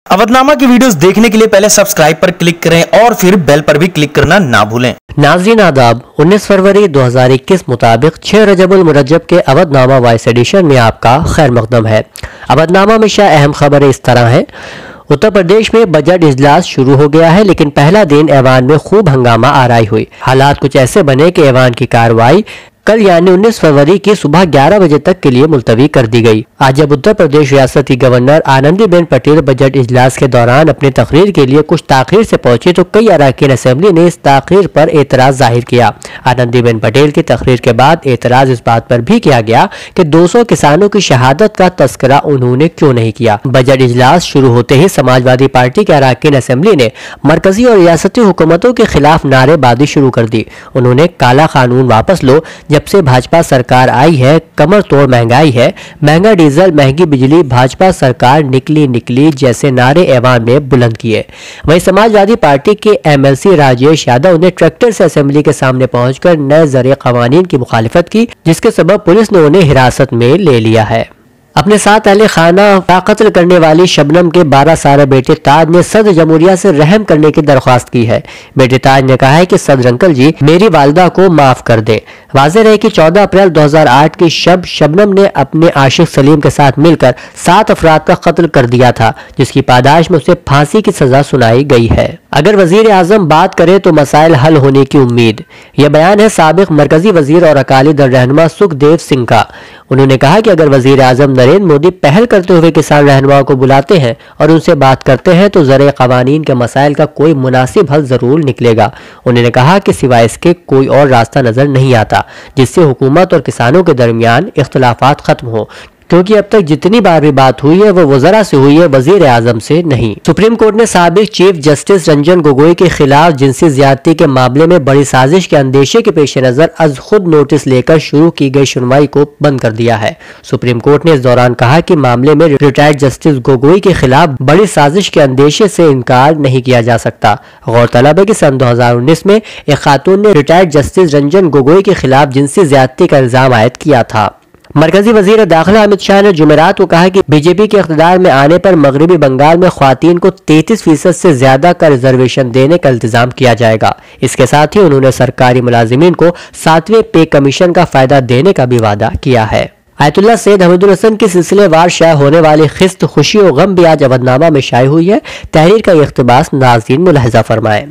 अवधनामा की वीडियोस देखने के लिए पहले सब्सक्राइब पर क्लिक करें और फिर बेल पर भी क्लिक करना ना भूलें। नाज़रीन आदाब, 19 फरवरी 2021 मुताबिक 6 रजबुल मुरज्जब के अवधनामा वॉइस एडिशन में आपका खैर मकदम है। अवधनामा में शाह अहम खबरें इस तरह है। उत्तर प्रदेश में बजट इजलास शुरू हो गया है, लेकिन पहला दिन ऐवान में खूब हंगामा आराई हुई। हालात कुछ ऐसे बने कि ऐवान की कार्रवाई कल यानी 19 फरवरी की सुबह 11 बजे तक के लिए मुलतवी कर दी गई। आज जब उत्तर प्रदेश रियासती गवर्नर आनंदीबेन पटेल बजट इजलास के दौरान अपनी तकरीर के लिए कुछ ताखीर से पहुंची तो कई अरकान असेंबली ने इस ताखीर पर एतराज जाहिर किया। आनंदीबेन पटेल की तकरीर के बाद एतराज इस बात पर भी किया गया कि 200 किसानों की शहादत का तस्करा उन्होंने क्यों नहीं किया। बजट इजलास शुरू होते ही समाजवादी पार्टी के अरकान असेंबली ने मरकजी और रियासती हुकूमतों के खिलाफ नारेबाजी शुरू कर दी। उन्होंने काला कानून वापस लो, जब से भाजपा सरकार आई है कमर तोड़ महंगाई है, महंगा डीजल महंगी बिजली, भाजपा सरकार निकली जैसे नारे ऐवान में बुलंद किए। वहीं समाजवादी पार्टी के एमएलसी राजेश यादव ने ट्रैक्टर से असेंबली के सामने पहुंचकर नए ज़रिए कवानीन की मुखालिफत की, जिसके सबब पुलिस ने उन्हें हिरासत में ले लिया है। अपने साथ अहले खाना का कत्ल करने वाली शबनम के 12 साल बेटे ताज ने सदर जमहूरिया से रहम करने की दरख्वास्त की है। बेटे ताज ने कहा है कि सदर अंकल जी मेरी वालिदा को माफ कर दे। वाज़ेह रहे कि 14 अप्रैल 2008 की शबनम ने अपने आशिक सलीम के साथ मिलकर 7 अफराद का कत्ल कर दिया था, जिसकी पादाश में उसे फांसी की सजा सुनाई गई है। अगर वजीर आजम बात करे तो मसाइल हल होने की उम्मीद। यह बयान है साबिक मरकजी वजीर और अकाली दल रहनुमा सुखदेव सिंह का। उन्होंने कहा कि अगर वजीर आजम नरेंद्र मोदी पहल करते हुए किसान रहनुमाओं को बुलाते हैं और उनसे बात करते हैं तो ज़रिए कवानीन के मसाइल का कोई मुनासिब हल जरूर निकलेगा। उन्होंने कहा कि सिवाय इसके कोई और रास्ता नजर नहीं आता जिससे हुकूमत और किसानों के दरमियान इख्तलाफात खत्म हो, क्योंकि अब तक जितनी बार भी बात हुई है वो वज़रा से हुई है, वजीर आजम से नहीं। सुप्रीम कोर्ट ने साबिक चीफ जस्टिस रंजन गोगोई के खिलाफ जिनसी ज्यादती के मामले में बड़ी साजिश के अंदेशे के पेश नजर अज खुद नोटिस लेकर शुरू की गई सुनवाई को बंद कर दिया है। सुप्रीम कोर्ट ने इस दौरान कहा कि मामले में रिटायर्ड जस्टिस गोगोई के खिलाफ बड़ी साजिश के अंदेशे से इनकार नहीं किया जा सकता। गौरतलब है कि सन 2019 में एक खातून ने रिटायर्ड जस्टिस रंजन गोगोई के खिलाफ जिनसी ज्यादती का इल्जाम आयद किया था। मरकजी वजीर दाखिला अमित शाह ने जुमेरात को कहा कि बीजेपी के इख्तिदार में आने पर मगरबी बंगाल में ख्वातीन को 33% से ज्यादा का रिजर्वेशन देने का इंतजाम किया जाएगा। इसके साथ ही उन्होंने सरकारी मुलाजिमीन को 7वें पे कमीशन का फायदा देने का भी वादा किया है। आयतुल्लाह सैयद हमीदुल हसन की सिलसिलेवार शाया होने वाली खिस्त खुशी और गम भी आज अवधनामा में शाया हुई है। तहरीर का इख्तिबास नाज़रीन मुलाहिजा फरमाएं।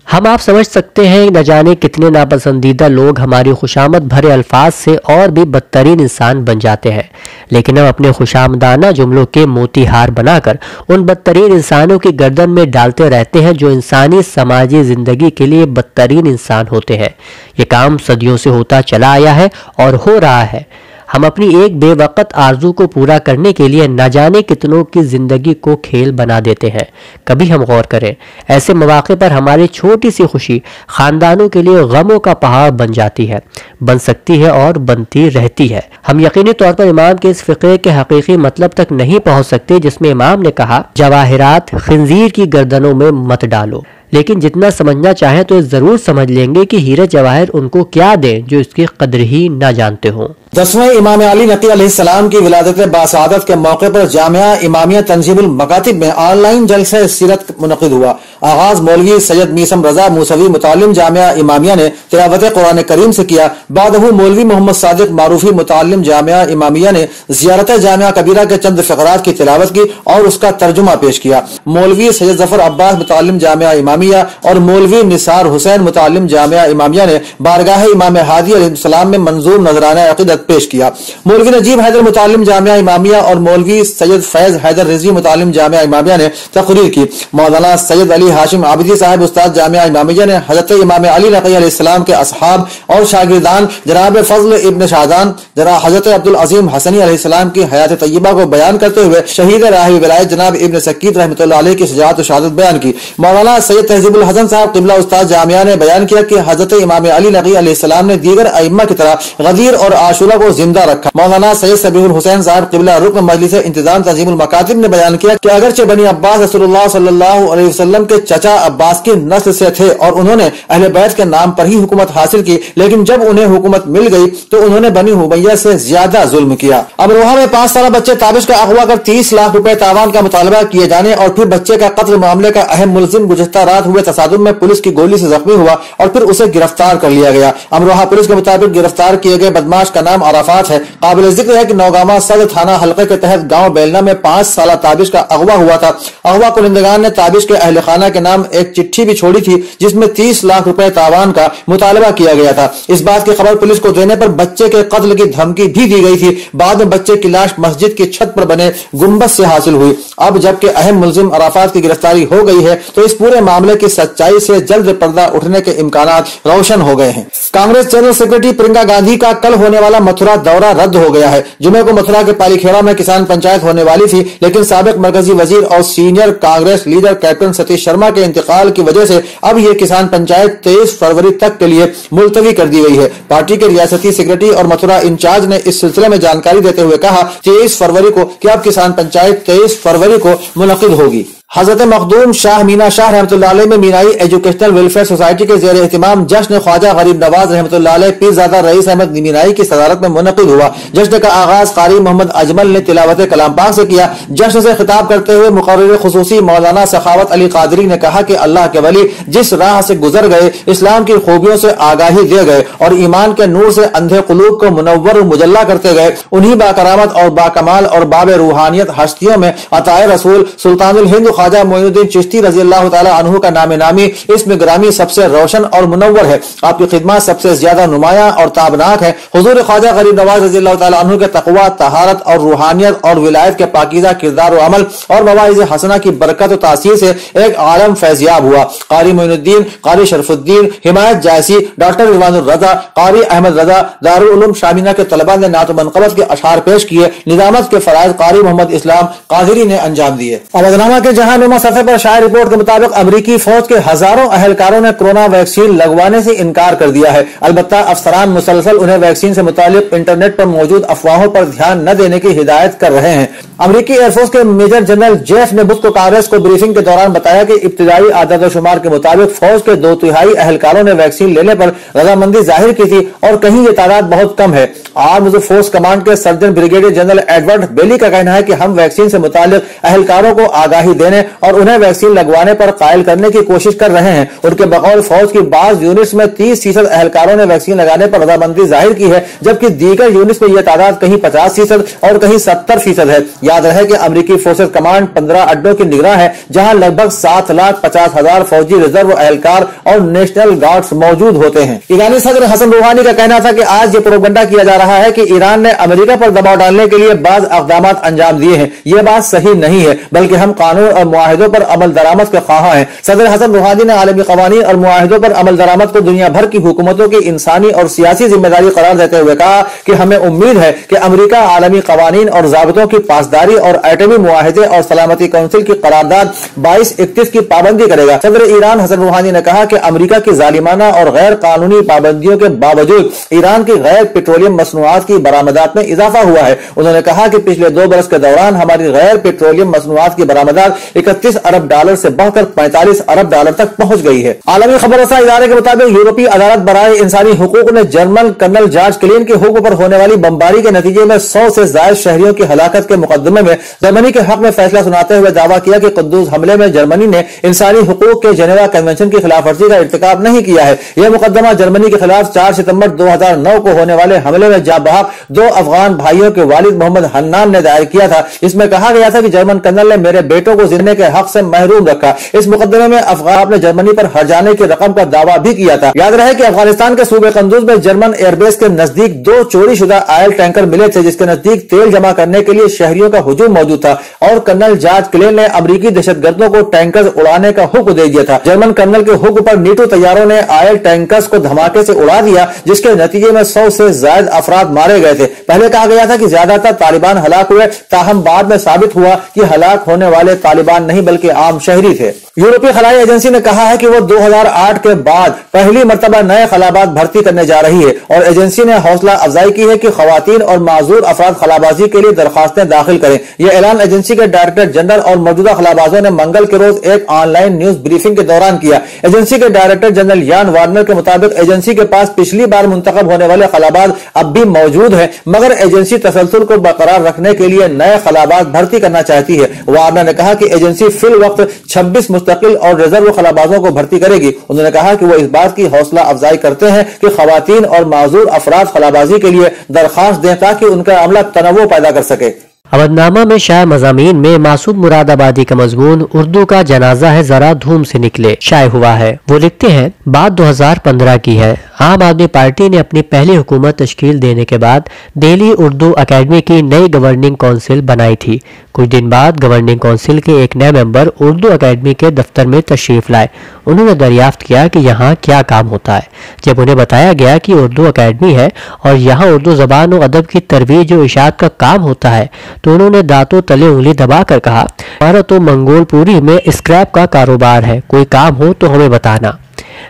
हम आप समझ सकते हैं न जाने कितने नापसंदीदा लोग हमारी खुशामद भरे अल्फाज से और भी बदतरीन इंसान बन जाते हैं, लेकिन हम अपने खुशामदाना जुमलों के मोती हार बनाकर उन बदतरीन इंसानों की गर्दन में डालते रहते हैं जो इंसानी समाजी जिंदगी के लिए बदतरीन इंसान होते हैं। ये काम सदियों से होता चला आया है और हो रहा है। हम अपनी एक बेवकत आरजू को पूरा करने के लिए न जाने कितनों की जिंदगी को खेल बना देते हैं। कभी हम गौर करें, ऐसे मौके पर हमारी छोटी सी खुशी खानदानों के लिए गमों का पहाड़ बन जाती है, बन सकती है और बनती रहती है। हम यकीनी तौर पर इमाम के इस फिक्रे के हकीकी मतलब तक नहीं पहुंच सकते जिसमें इमाम ने कहा, जवाहिरात खिंजीर की गर्दनों में मत डालो। लेकिन जितना समझना चाहें तो जरूर समझ लेंगे कि हीरे जवाहिर उनको क्या दें जो इसकी कदर ही न जानते हों। 10वें इमाम अली नकी अलैहिस्सलाम की विलादत बासआदत के मौके पर जामिया इमामिया तंजीमुल मकातिब में ऑनलाइन जलसा सीरत मुनक़िद हुआ। आगाज मौलवी सैयद मीसम रजा मूसवी मुतालिम जामिया इमामिया ने तिलावत कुरान करीम से किया। बादहू मौलवी मोहम्मद सादिक मारूफी मुतालिम जामिया इमामिया ने ज़ियारत जामिया कबीरा के चंद फ़क़रात की तिलावत की और उसका तर्जुमा पेश किया। मौलवी सैयद जफर अब्बास मुतालिम जामिया इमामिया और मौलवी निसार हुसैन मुतालिम जामिया इमामिया ने बारगाह इमाम हादी अलैहिस्सलाम में मंजूर नजराना अक़ीदत पेश किया। मौलवी नजीब हैदर मुतालिम जामिया इमामिया और मौलवी सैयद फैज हैदर रिजवी मुतालिम जामिया इमामिया ने तकरीर की। मौलाना सैयद अली हाशिम आबिदी साहब उस्ताद जामिया इमामिया ने हजरत इमाम अली नकी अलैहिस्सलाम के असहाब और शागिर्दान जनाब फजल इब्न शाहदान हजरत अब्दुल अजीम हसनी अलैहिस्सलाम की हयात तय्यबा को बयान करते हुए शहीद राह विलायत जनाब इब्न सकीत रहमतुल्लाह अलैह की शजाअत और शहादत बयान की। मौलाना सैयद तहजीब उल हसन साहब क़िबला उस्ताद जामिया ने बयान किया कि हजरत इमाम अली नक़ी अलैहिस्सलाम ने दीगर अइम्मा की तरह गदीर और आशूरा को जिंदा रखा। मौलाना सैयद सबीहुल हुसैन साहब क़िबला रुकन मजलिस इंतजाम तंजीमुल मकातिब ने बयान किया कि अगरचे बनी अब्बास रसूलुल्लाह सल्लल्लाहु अलैहि वसल्लम के चचा अब्बास की नस्ल से थे और उन्होंने अहले बैत के नाम पर ही हुकूमत हासिल की, लेकिन जब उन्हें हुकूमत मिल गई तो उन्होंने बनी उमैया से ज्यादा जुल्म किया। अमरोहा में 5 साल बच्चे ताबिश का अगवा कर 30 लाख रुपए तावान का मुतालबा किए जाने और फिर बच्चे का कत्ल मामले का अहम मुलजिम गुज़िश्ता रात हुए तसादुम में पुलिस की गोली से जख्मी हुआ और फिर उसे गिरफ्तार कर लिया गया। अमरोहा पुलिस के मुताबिक गिरफ्तार किए गए बदमाश का नाम अराफात है। काबिल जिक्र है कि नौगामा सदर थाना हल्के के तहत गांव बेलना में 5 साल ताबिश का अगवा हुआ था। अगवा कुनिंदगान ने ताबिश के अहले खाना के नाम एक चिट्ठी भी छोड़ी थी जिसमें 30 लाख रुपए तावान का मुतालबा किया गया था। इस बात की खबर पुलिस को देने पर बच्चे के कत्ल की धमकी भी दी गई थी। बाद में बच्चे की लाश मस्जिद की छत पर बने गुंबद से हासिल हुई। अब जबकि अहम मुलजिम अराफात की गिरफ्तारी हो गई है तो इस पूरे मामले की सच्चाई से जल्द पर्दा उठने के इम्कानात रोशन हो गए हैं। कांग्रेस जनरल सेक्रेटरी प्रियंका गांधी का कल होने वाला मथुरा दौरा रद्द हो गया है। जुमे को मथुरा के पालीखेड़ा में किसान पंचायत होने वाली थी, लेकिन साबिक मरकजी वजीर और senior Congress leader captain Satish Sharma के इंतकाल की वजह से अब ये किसान पंचायत 23 फरवरी तक के लिए मुलतवी कर दी गई है। पार्टी के रियासती सेक्रेटरी और मथुरा इंचार्ज ने इस सिलसिले में जानकारी देते हुए कहा 23 फरवरी को कि अब किसान पंचायत 23 फरवरी को मुनक़िद होगी। हजरत मखदूम शाह मीना शाह रहमतुल्लाह अलैह में मीनाई एजुकेशनल वेलफेयर सोसाइटी के जेर एहतिमाम जश्न ख्वाजा गरीब नवाज रहमतुल्लाह अलैह पीरजादा रईस अहमद मीनाई की सदारत में मुनक़िद हुआ। जश्न का आगाज कारी मोहम्मद अजमल ने तिलावत कलाम पाक से किया। जश्न से खिताब करते हुए मुकर्रिर खुसूसी मौलाना सखावत अली कादरी ने कहा कि अल्लाह के वली जिस राह से गुजर गए, इस्लाम की खूबियों से आगाही दे गए और ईमान के नूर से अंधे कुलूब को मुनव्वर मुजल्ला करते गए, उन्हीं बाकरामत और बाकमाल और बाब रूहानियत हस्तियों में अताए रसूल सुल्तानुल हिंद ख्वाजा मोइनुद्दीन चिश्ती रज़ी अल्लाह तआला अन्हु का नाम नामी इसमें ग्रामी सबसे रोशन और मुनव्वर है। आपकी खिदमत सबसे ज्यादा नुमाया और ताबनाक है। हुजूर ख्वाजा गरीब नवाज रज़ी अल्लाह तआला अन्हु के तकवा, तहारत और रूहानियत और विलायत के पाकीज़ा किरदार और अमल और मवाइज़ हसना की बरकत और तासीर से एक आलम फैज़याब हुआ। कारी मोइनुद्दीन, कारी शरफुद्दीन, हिमायत जायसी, डॉक्टर रिजवानुर रज़ा, कारी अहमद रज़ा, दारुल उलूम शामिना के तलबा ने नात मनक़बत के अशआर पेश किए। निज़ामत के फराइज़ कारी मोहम्मद इस्लाम कादरी ने अंजाम दिए। अवधनामा के जहां सफ़े पर शाये रिपोर्ट के मुताबिक अमरीकी फौज के हजारों अहलकारों ने कोरोना वैक्सीन लगवाने से इनकार कर दिया है। अलबत्ता अफसरान मुसलसल उन्हें वैक्सीन से मुतालिक इंटरनेट पर मौजूद अफवाहों पर ध्यान न देने की हिदायत कर रहे हैं। अमरीकी एयरफोर्स के मेजर जनरल जेफ ने बुध को कांग्रेस को ब्रीफिंग के दौरान बताया कि इब्तिदाई आदाद शुमार के मुताबिक फौज के 2/3 अहलकारों ने वैक्सीन लेने पर रजामंदी जाहिर की थी और कहीं ये तादाद बहुत कम है। आर्म्ड फोर्स कमांड के सर्जन ब्रिगेडियर जनरल एडवर्ड बेली का कहना है कि हम वैक्सीन से मुतालिक अहलकारों को आगाही देने और उन्हें वैक्सीन लगवाने पर कायल करने की कोशिश कर रहे हैं। उनके बकौल फौज की बाज यूनिट्स में 30% अहलकारों ने वैक्सीन लगाने पर रजामंदी जाहिर की है, जबकि दीगर यूनिट्स में यह तादाद कहीं 50% और कहीं 70% है। याद रहे कि अमरीकी फोर्सेस कमांड 15 अड्डों की निगरान है जहां लगभग 7,50,000 फौजी रिजर्व एहलकार और नेशनल गार्ड्स मौजूद होते हैं। ईरानी सदर हसन रूहानी का कहना था कि आज ये प्रोपगंडा किया जा रहा है कि ईरान ने अमेरिका पर दबाव डालने के लिए बाज इक़दाम अंजाम दिए हैं। यह बात सही नहीं है, बल्कि हम कानून और मुआहिदों पर अमल दरामद के ख्वाह हैं। सदर हसन रूहानी ने आलमी कवानीन और मुआहिदों पर अमल दरामद को दुनिया भर की हुकूमतों की इंसानी और सियासी जिम्मेदारी करार देते हुए कहा कि हमें उम्मीद है कि अमेरिका आलमी कवानीन और ज़ाबितों की पासदारी और एटमी मुआहिदे और सलामती काउंसिल की करारदाद 2231 की पाबंदी करेगा। सदर ईरान हसन रूहानी ने कहा कि अमेरिका की जालिमाना और गैर कानूनी पाबंदियों के बावजूद ईरान की गैर पेट्रोलियम मसनूआत की बरामदात में इजाफा हुआ है। उन्होंने कहा कि पिछले 2 बरस के दौरान हमारी गैर पेट्रोलियम मसनूआत की बरामदात $31 अरब से बढ़कर $45 अरब तक पहुंच गई है। आलमी खबररसा इदारे के मुताबिक यूरोपीय अदालत बराए इंसानी हुकूक ने जर्मन कर्नल जॉर्ज क्लेन के हुक्म पर होने वाली बमबारी के नतीजे में 100 से ज्यादा शहरियों की हलाकत के मुकदमे में जर्मनी के हक में फैसला सुनाते हुए दावा किया कि कुद्दूस हमले में जर्मनी ने इंसानी हुकूक के जेनेवा कन्वेंशन की खिलाफ वर्जी का इर्तिकाब नहीं किया है। यह मुकदमा जर्मनी के खिलाफ 4 सितंबर 2009 को होने वाले हमले में जाबहक 2 अफगान भाइयों के वालिद मोहम्मद हन्नान ने दायर किया था। इसमें कहा गया था कि जर्मन कर्नल ने मेरे बेटों को जीने के हक से महरूम रखा। इस मुकदमे में अफगान ने जर्मनी पर हर्जाने की रकम का दावा भी किया था। याद रहे कि अफगानिस्तान के सूबे कंदूज में जर्मन एयरबेस के नजदीक 2 चोरी शुदा ऑयल टैंकर मिले थे, जिसके नजदीक तेल जमा करने के लिए शहरियों का हुजूम मौजूद था और कर्नल जॉर्ज क्लेन ने अमरीकी दहशतगर्दों को टैंकर उड़ाने का हुक्म दे दिया था। जर्मन कर्नल के हुक्म पर नीटो तैयारों ने ऑयल टैंकर्स को धमाके से उड़ा दिया, जिसके नतीजे में 100 से ज्यादा अफराद मारे गए थे। पहले कहा गया था कि ज्यादातर तालिबान हलाक हुए, ताहम बाद में साबित हुआ कि हलाक होने वाले तालिबान नहीं बल्कि आम शहरी थे। यूरोपीय खलाई एजेंसी ने कहा है कि वो 2008 के बाद पहली मर्तबा नए खलाबाज भर्ती करने जा रही है और एजेंसी ने हौसला अफजाई की है कि खवातीन और माजूर अफराद खलाबाजी के लिए दरखास्तें दाखिल करें। यह ऐलान एजेंसी के डायरेक्टर जनरल और मौजूदा खलाबाजों ने मंगल के रोज एक ऑनलाइन न्यूज ब्रीफिंग के दौरान किया। एजेंसी के डायरेक्टर जनरल यान वार्नर के मुताबिक एजेंसी के पास पिछली बार मुंतखब होने वाले खलाबाज अब भी मौजूद है, मगर एजेंसी तसलसल को बरकरार रखने के लिए नए खलाबाज भर्ती करना चाहती है। वार्नर ने कहा कि एजेंसी फिल वक्त 26 मुस्तकिल और रिजर्व खलाबाजों को भर्ती करेगी। उन्होंने कहा कि वो इस बात की हौसला अफजाई करते हैं कि खवातीन और माजूर अफराद खलाबाजी के लिए दरखास्त दें ताकि उनका अमला तनव्वुर पैदा कर सके। अवधनामा में शाये मज़ामीन में मासूद मुरादाबादी का मजमून उर्दू का जनाजा है जरा धूम से निकले शाये हुआ है। वो लिखते हैं, बात 2015 की है। आम आदमी पार्टी ने अपनी पहली हुकूमत तश्कील देने के बाद दिल्ली उर्दू अकेडमी की नई गवर्निंग काउंसिल बनाई थी। कुछ दिन बाद गवर्निंग काउंसिल के एक नए मेंबर उर्दू अकेडमी के दफ्तर में तशरीफ लाए। उन्होंने दरियाफ्त किया कि यहाँ क्या काम होता है। जब उन्हें बताया गया कि उर्दू अकेडमी है और यहाँ उर्दू जबान और अदब की तरवीज और इशाअत का काम होता है, तो उन्होंने दांतों तले उंगली दबाकर कहा, हमारा तो मंगोलपुरी में स्क्रैप का कारोबार है, कोई काम हो तो हमें बताना।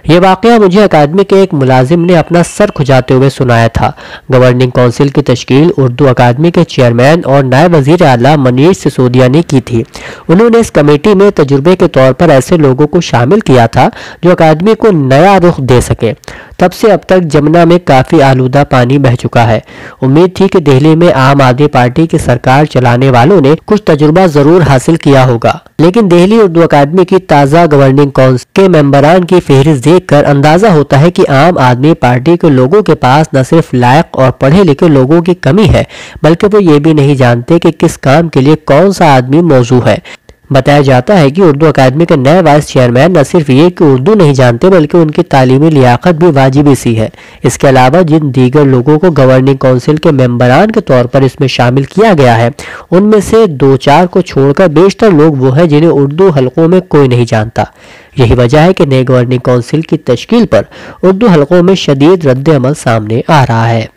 ये वाकया मुझे अकादमी के एक मुलाजिम ने अपना सर खुजाते हुए सुनाया था। गवर्निंग काउंसिल की तश्कील उर्दू अकादमी के चेयरमैन और नायब वजीर आला मनीष सिसोदिया ने की थी। उन्होंने इस कमेटी में तजुर्बे के तौर पर ऐसे लोगों को शामिल किया था जो अकादमी को नया रुख दे सके। तब से अब तक जमुना में काफी आलूदा पानी बह चुका है। उम्मीद थी कि दिल्ली में आम आदमी पार्टी की सरकार चलाने वालों ने कुछ तजुर्बा जरूर हासिल किया होगा, लेकिन दिल्ली उर्दू अकादमी की ताज़ा गवर्निंग काउंसिल के मेंबरान की फहरिस्त देखकर अंदाजा होता है कि आम आदमी पार्टी के लोगों के पास न सिर्फ लायक और पढ़े लिखे लोगों की कमी है, बल्कि वो ये भी नहीं जानते कि किस काम के लिए कौन सा आदमी मौजू है। बताया जाता है कि उर्दू अकादमी के नए वाइस चेयरमैन न सिर्फ ये कि उर्दू नहीं जानते, बल्कि उनकी तालीमी लियाकत भी वाजिबी सी है। इसके अलावा जिन दीगर लोगों को गवर्निंग काउंसिल के मेंबरान के तौर पर इसमें शामिल किया गया है, उनमें से 2-4 को छोड़कर बेशतर लोग वो हैं जिन्हें उर्दू हलकों में कोई नहीं जानता। यही वजह है कि नई गवर्निंग काउंसिल की तश्कील पर उर्दू हलकों में शदीद रद्द अमल सामने आ रहा है।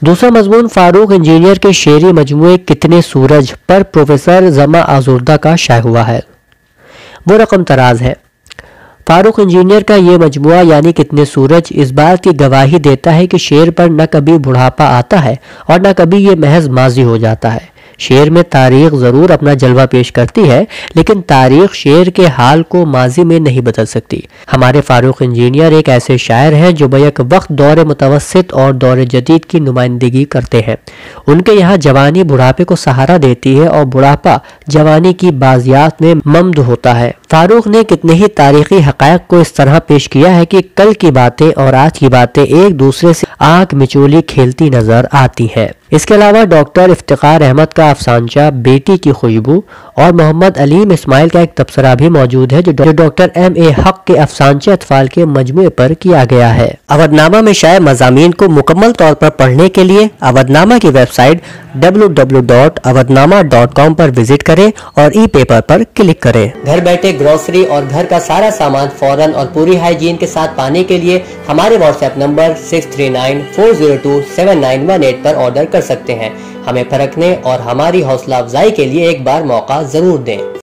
दूसरा मजमून फारूक इंजीनियर के शेरी मजमूए कितने सूरज पर प्रोफेसर जमा आजुर्दा का शाये हुआ है। वो रकम तराज है। फारूक इंजीनियर का ये मजमुआ यानी कितने सूरज इस बात की गवाही देता है कि शेर पर न कभी बुढ़ापा आता है और न कभी ये महज माजी हो जाता है। शेर में तारीख जरूर अपना जलवा पेश करती है, लेकिन तारीख शेर के हाल को माजी में नहीं बदल सकती। हमारे फारूक इंजीनियर एक ऐसे शायर हैं जो बैक वक्त दौर मुतवस्सित और दौर जदीद की नुमाइंदगी करते हैं। उनके यहाँ जवानी बुढ़ापे को सहारा देती है और बुढ़ापा जवानी की बाजियात में ममद होता है। फारूक ने कितने ही तारीखी हक़ाइक़ को इस तरह पेश किया है कि कल की बातें और आज की बातें एक दूसरे से आंख मिचोली खेलती नजर आती हैं। इसके अलावा डॉक्टर इफ्तिखार अहमद का अफसानचा बेटी की खुशबू और मोहम्मद अलीम इस्माइल का एक तबसरा भी मौजूद है जो डॉक्टर M.A. हक के अफसानचे अतफाल के मजमूए पर किया गया है। अवधनामा में शाये मज़ामीन को मुकम्मल तौर पर पढ़ने के लिए अवधनामा की वेबसाइट www.awadhnama.com पर विजिट करें और ई पेपर पर क्लिक करें। घर बैठे ग्रोसरी और घर का सारा सामान फौरन और पूरी हाइजीन के साथ पाने के लिए हमारे व्हाट्सएप नंबर 6394027918 पर ऑर्डर कर सकते हैं। हमें परखने और हमारी हौसला अफजाई के लिए एक बार मौका जरूर दें।